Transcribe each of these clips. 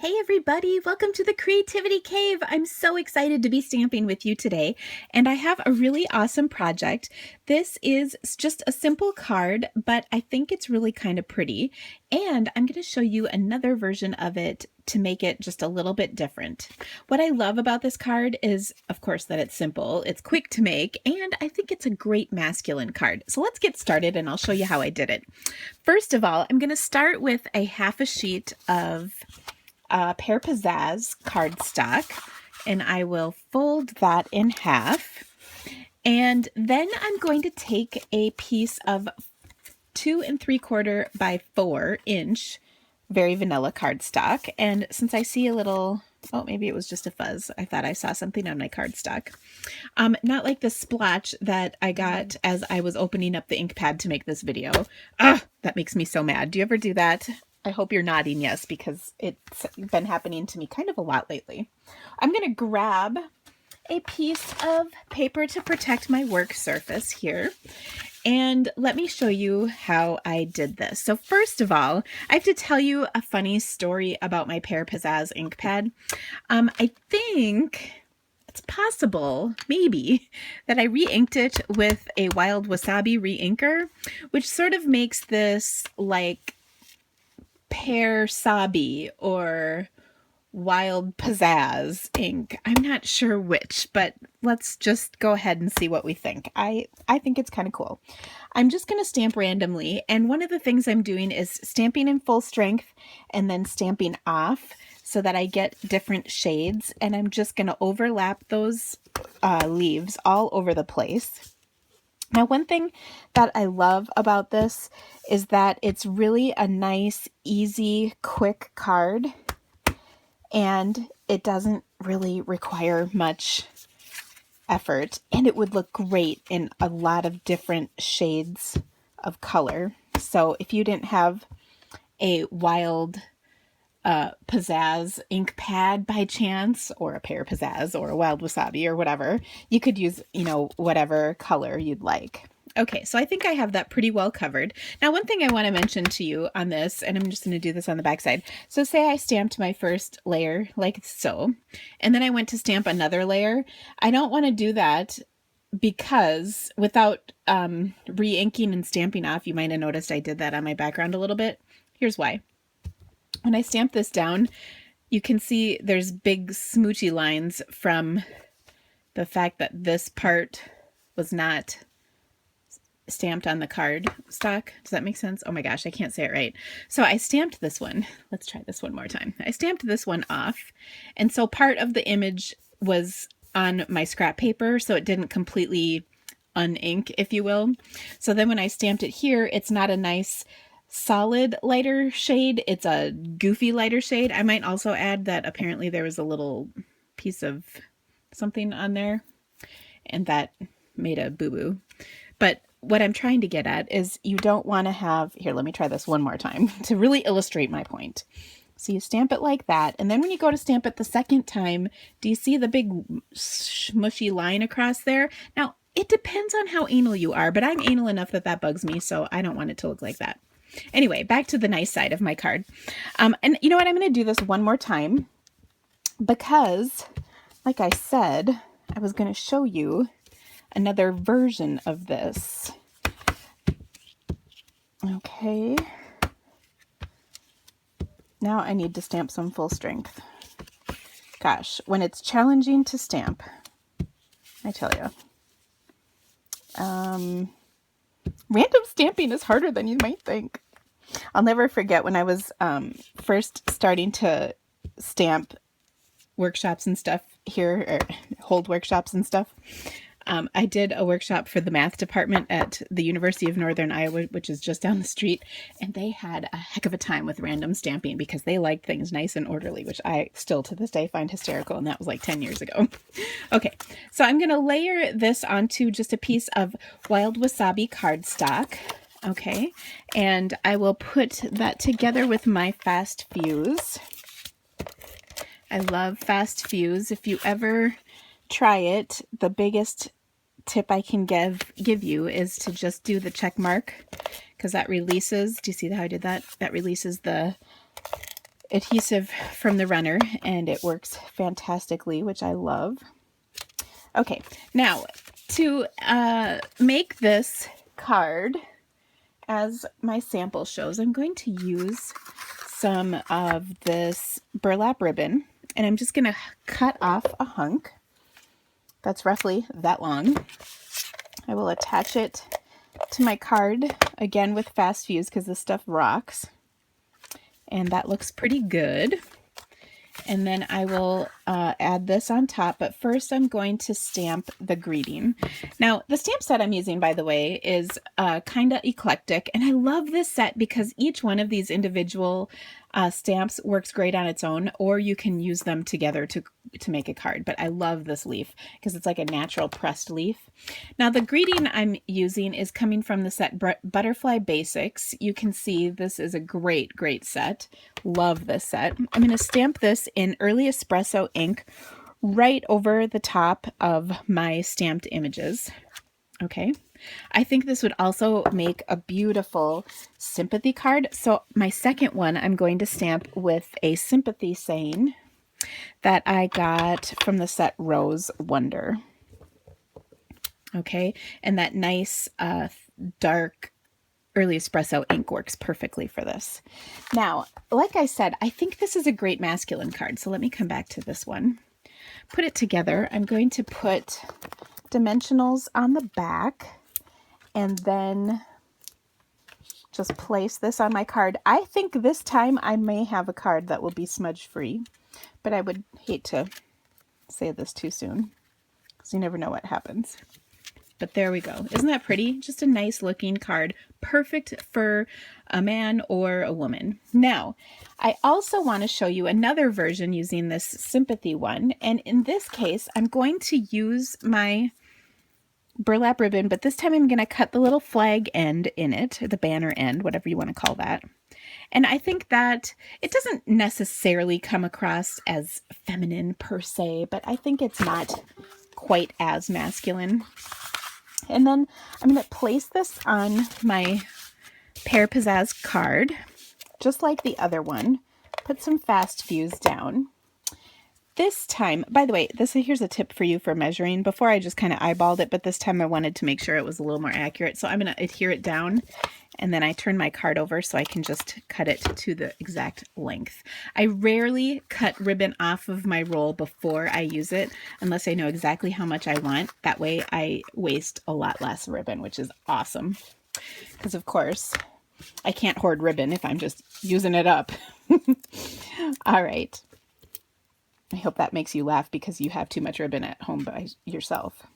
Hey everybody, welcome to the Creativity Cave. I'm so excited to be stamping with you today, and I have a really awesome project. This is just a simple card, but I think it's really kind of pretty, and I'm going to show you another version of it to make it just a little bit different. What I love about this card is, of course, that it's simple, it's quick to make, and I think it's a great masculine card. So let's get started and I'll show you how I did it. First of all, I'm going to start with a half a sheet of Pear Pizzazz cardstock, and I will fold that in half. And then I'm going to take a piece of 2 3/4 by 4 inch very vanilla cardstock. And since I see a little, oh, maybe it was just a fuzz. I thought I saw something on my cardstock. Not like the splotch that I got as I was opening up the ink pad to make this video. That makes me so mad. Do you ever do that? I hope you're nodding yes, because it's been happening to me kind of a lot lately. I'm going to grab a piece of paper to protect my work surface here. And let me show you how I did this. So first of all, I have to tell you a funny story about my Pear Pizzazz ink pad. I think it's possible, maybe, that I re-inked it with a Wild Wasabi re-inker, which sort of makes this like Pear Sabi or Wild Pizzazz ink. I'm not sure which, but let's just go ahead and see what we think. I think it's kind of cool. I'm just going to stamp randomly, and one of the things I'm doing is stamping in full strength and then stamping off so that I get different shades, and I'm just going to overlap those leaves all over the place. Now, one thing that I love about this is that it's really a nice, easy, quick card, and it doesn't really require much effort, and it would look great in a lot of different shades of color. So if you didn't have a Wild Pizzazz ink pad by chance, or a Pear Pizzazz or a Wild Wasabi or whatever, you could use, whatever color you'd like. Okay, so I think I have that pretty well covered. Now, one thing I want to mention to you on this, and I'm just going to do this on the back side. So say I stamped my first layer like so, and then I went to stamp another layer. I don't want to do that because without re-inking and stamping off, you might have noticed I did that on my background a little bit. Here's why. When I stamp this down, you can see there's big smoochy lines from the fact that this part was not stamped on the card stock. Does that make sense? Oh my gosh, I can't say it right. So I stamped this one. Let's try this one more time. I stamped this one off. And so part of the image was on my scrap paper, so it didn't completely unink, if you will. So then when I stamped it here, it's not a nice solid lighter shade, it's a goofy lighter shade. I might also add that apparently there was a little piece of something on there and that made a boo-boo. But what I'm trying to get at is you don't want to have, here, let me try this one more time to really illustrate my point. So you stamp it like that, and then when you go to stamp it the second time, do you see the big smushy line across there? Now, it depends on how anal you are, but I'm anal enough that that bugs me, so I don't want it to look like that. Anyway, back to the nice side of my card. And you know what? I'm going to do this one more time because, like I said, I was going to show you another version of this. Okay. Now I need to stamp some full strength. Gosh, when it's challenging to stamp, I tell you. Random stamping is harder than you might think. I'll never forget when I was first starting to stamp workshops and stuff here, or hold workshops and stuff. I did a workshop for the math department at the University of Northern Iowa, which is just down the street, and they had a heck of a time with random stamping because they liked things nice and orderly, which I still to this day find hysterical, and that was like 10 years ago. Okay, so I'm going to layer this onto just a piece of Wild Wasabi cardstock. Okay, and I will put that together with my Fast Fuse. I love Fast Fuse. If you ever try it, the biggest tip I can give you is to just do the check mark, because that releases, do you see how I did that? That releases the adhesive from the runner, and it works fantastically, which I love. Okay, now to make this card, as my sample shows, I'm going to use some of this burlap ribbon, and I'm just going to cut off a hunk that's roughly that long. I will attach it to my card, again with fast fuse because this stuff rocks. And that looks pretty good. And then I will add this on top, but first I'm going to stamp the greeting. Now, the stamp set I'm using, by the way, is kind of eclectic, and I love this set because each one of these individual stamps works great on its own, or you can use them together to make a card. But I love this leaf because it's like a natural pressed leaf. Now, the greeting I'm using is coming from the set Butterfly Basics. You can see this is a great set. Love this set. I'm going to stamp this in Early Espresso ink right over the top of my stamped images. Okay. I think this would also make a beautiful sympathy card. So my second one, I'm going to stamp with a sympathy saying that I got from the set Rose Wonder. Okay. And that nice dark Early Espresso ink works perfectly for this. Now, like I said, I think this is a great masculine card. So let me come back to this one. Put it together. I'm going to put dimensionals on the back and then just place this on my card. I think this time I may have a card that will be smudge free, but I would hate to say this too soon because you never know what happens. But there we go. Isn't that pretty? Just a nice looking card. Perfect for a man or a woman. Now, I also want to show you another version using this sympathy one. And in this case, I'm going to use my burlap ribbon, but this time I'm going to cut the little flag end in it, the banner end, whatever you want to call that. And I think that it doesn't necessarily come across as feminine per se, but I think it's not quite as masculine. And then I'm going to place this on my Pear Pizzazz card, just like the other one. Put some fast fuse down. This time, by the way, here's a tip for you for measuring. Before I just kind of eyeballed it, but this time I wanted to make sure it was a little more accurate. So I'm going to adhere it down, and then I turn my card over so I can just cut it to the exact length. I rarely cut ribbon off of my roll before I use it, unless I know exactly how much I want. That way I waste a lot less ribbon, which is awesome. Because of course, I can't hoard ribbon if I'm just using it up. All right. I hope that makes you laugh because you have too much ribbon at home by yourself.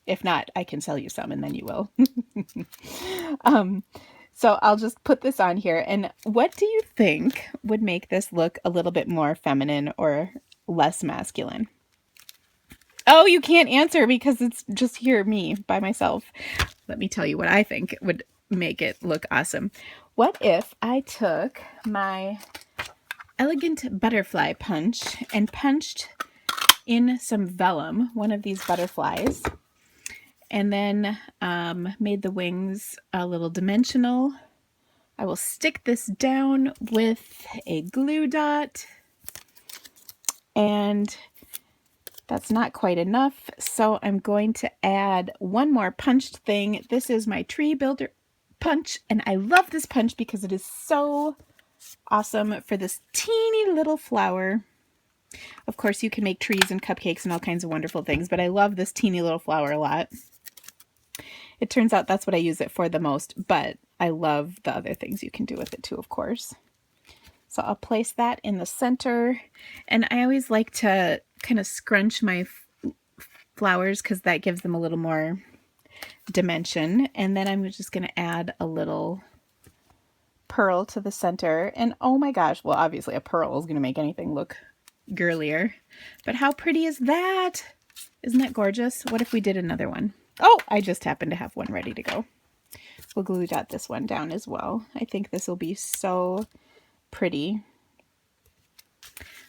If not, I can sell you some and then you will. So I'll just put this on here. And what do you think would make this look a little bit more feminine or less masculine? Oh, you can't answer because it's just here, me by myself. Let me tell you what I think would make it look awesome. What if I took my Elegant Butterfly punch and punched in some vellum, one of these butterflies, and then made the wings a little dimensional. I will stick this down with a glue dot, and that's not quite enough, so I'm going to add one more punched thing. This is my Tree Builder punch, and I love this punch because it is so awesome for this teeny little flower. Of course, you can make trees and cupcakes and all kinds of wonderful things, but I love this teeny little flower a lot. It turns out that's what I use it for the most, but I love the other things you can do with it too, of course. So I'll place that in the center, and I always like to kind of scrunch my flowers because that gives them a little more dimension. And then I'm just going to add a little pearl to the center, and oh my gosh, well, obviously a pearl is going to make anything look girlier, but how pretty is that? Isn't that gorgeous? What if we did another one? Oh, I just happen to have one ready to go. We'll glue dot this one down as well. I think this will be so pretty.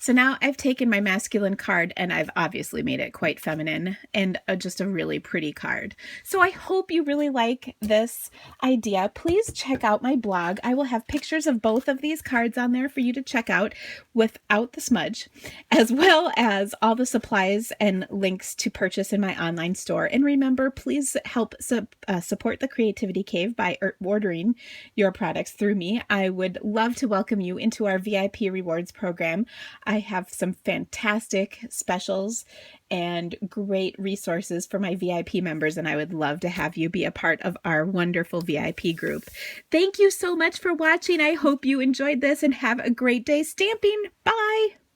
So now I've taken my masculine card and I've obviously made it quite feminine and just a really pretty card. So I hope you really like this idea. Please check out my blog. I will have pictures of both of these cards on there for you to check out without the smudge, as well as all the supplies and links to purchase in my online store. And remember, please help support the Creativity Cave by ordering your products through me. I would love to welcome you into our VIP rewards program. I have some fantastic specials and great resources for my VIP members, and I would love to have you be a part of our wonderful VIP group. Thank you so much for watching. I hope you enjoyed this and have a great day stamping. Bye!